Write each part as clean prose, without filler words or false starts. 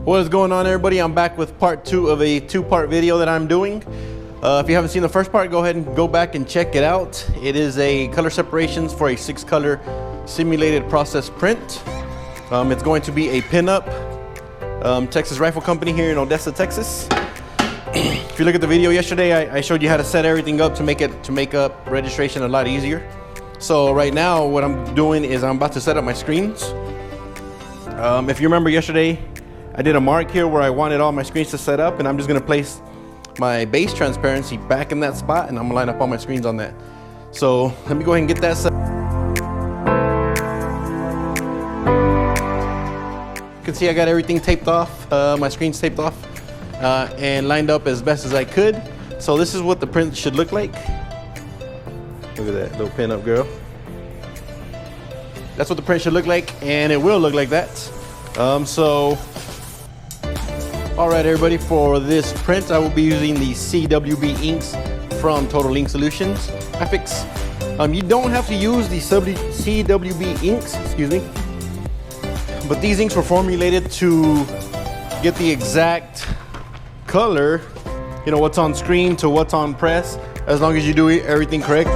What is going on, everybody? I'm back with part 2 of a 2-part video that I'm doing. If you haven't seen the first part, go ahead and go back and check it out. It is a color separations for a 6-color simulated process print. It's going to be a pinup. Texas Rifle Company here in Odessa, Texas. If you look at the video yesterday, I showed you how to set everything up to make up registration a lot easier. So right now, what I'm doing is I'm about to set up my screens. If you remember yesterday, I did a mark here where I wanted all my screens to set up, and I'm just gonna place my base transparency back in that spot, and I'm gonna line up all my screens on that. So let me go ahead and get that set. You can see I got everything taped off, my screens taped off, and lined up as best as I could. So this is what the print should look like. Look at that little pin up girl. That's what the print should look like, and it will look like that. All right, everybody, for this print, I will be using the CWB inks from Total Ink Solutions graphics. You don't have to use the CWB inks, excuse me, but these inks were formulated to get the exact color, you know, what's on screen to what's on press, as long as you do everything correct.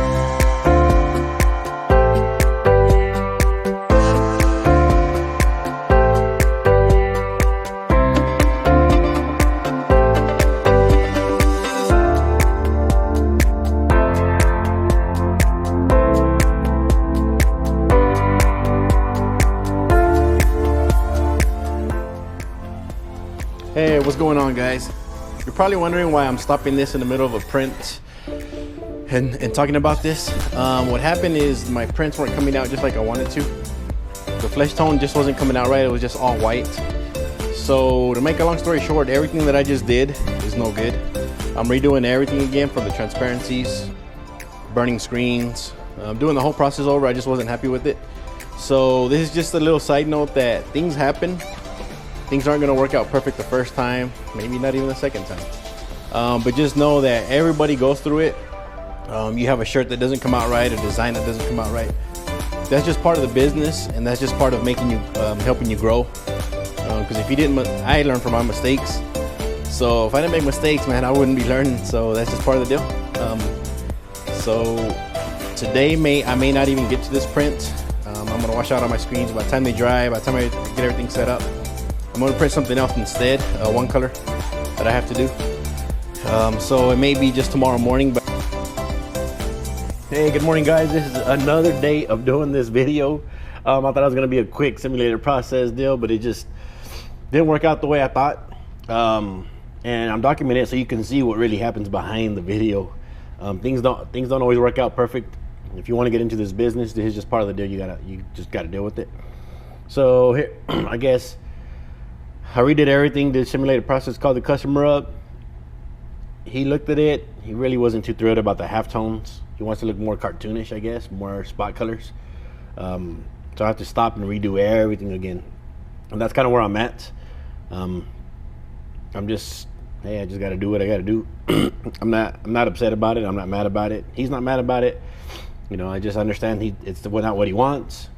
Hey, what's going on, guys? You're probably wondering why I'm stopping this in the middle of a print and talking about this. What happened is my prints weren't coming out just like I wanted to. The flesh tone just wasn't coming out right. It was just all white. So to make a long story short, everything that I just did is no good. I'm redoing everything again for the transparencies, burning screens. I'm doing the whole process over. I just wasn't happy with it. So this is just a little side note that things happen. Things aren't gonna work out perfect the first time, maybe not even the second time. But just know that everybody goes through it. You have a shirt that doesn't come out right, a design that doesn't come out right. That's just part of the business, and that's just part of making you, helping you grow. Because if you didn't, I learned from my mistakes. So if I didn't make mistakes, man, I wouldn't be learning. So that's just part of the deal. So today, I may not even get to this print. I'm gonna wash out all my screens. By the time they dry, by the time I get everything set up, I'm going to print something else instead, one color that I have to do. So it may be just tomorrow morning. But hey, good morning, guys. This is another day of doing this video. I thought it was going to be a quick simulated process deal, but it just didn't work out the way I thought. And I'm documenting it so you can see what really happens behind the video. Things don't always work out perfect. If you want to get into this business, this is just part of the deal. You just got to deal with it. So here, I guess I redid everything, did simulated process, called the customer up. He looked at it. He really wasn't too thrilled about the halftones. He wants to look more cartoonish, I guess, more spot colors. So I have to stop and redo everything again. And that's kind of where I'm at. I'm just, hey, I just got to do what I got to do. I'm not upset about it. I'm not mad about it. He's not mad about it. You know, I just understand it's not what he wants.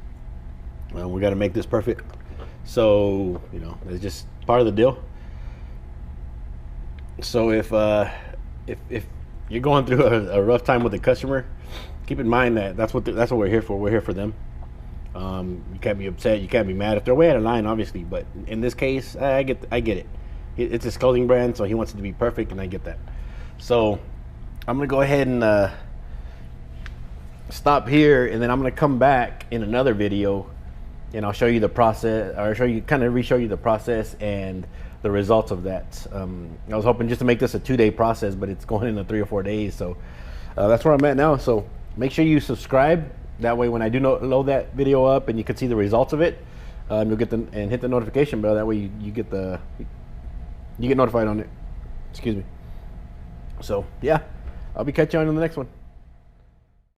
We got to make this perfect. So, you know, it's just part of the deal. So if you're going through a rough time with a customer, keep in mind that that's what we're here for. We're here for them. You can't be upset. You can't be mad if they're way out of line, obviously. But in this case, I get it. It's his clothing brand, so he wants it to be perfect, and I get that. So I'm gonna go ahead and stop here, and then I'm gonna come back in another video. And I'll show you the process, or re-show you the process and the results of that. I was hoping just to make this a 2-day process, but it's going into 3 or 4 days. So that's where I'm at now. So make sure you subscribe. That way, when I do load that video up and you can see the results of it, you'll get and hit the notification bell. That way you get notified on it. Excuse me. So yeah, I'll be catching you on the next one.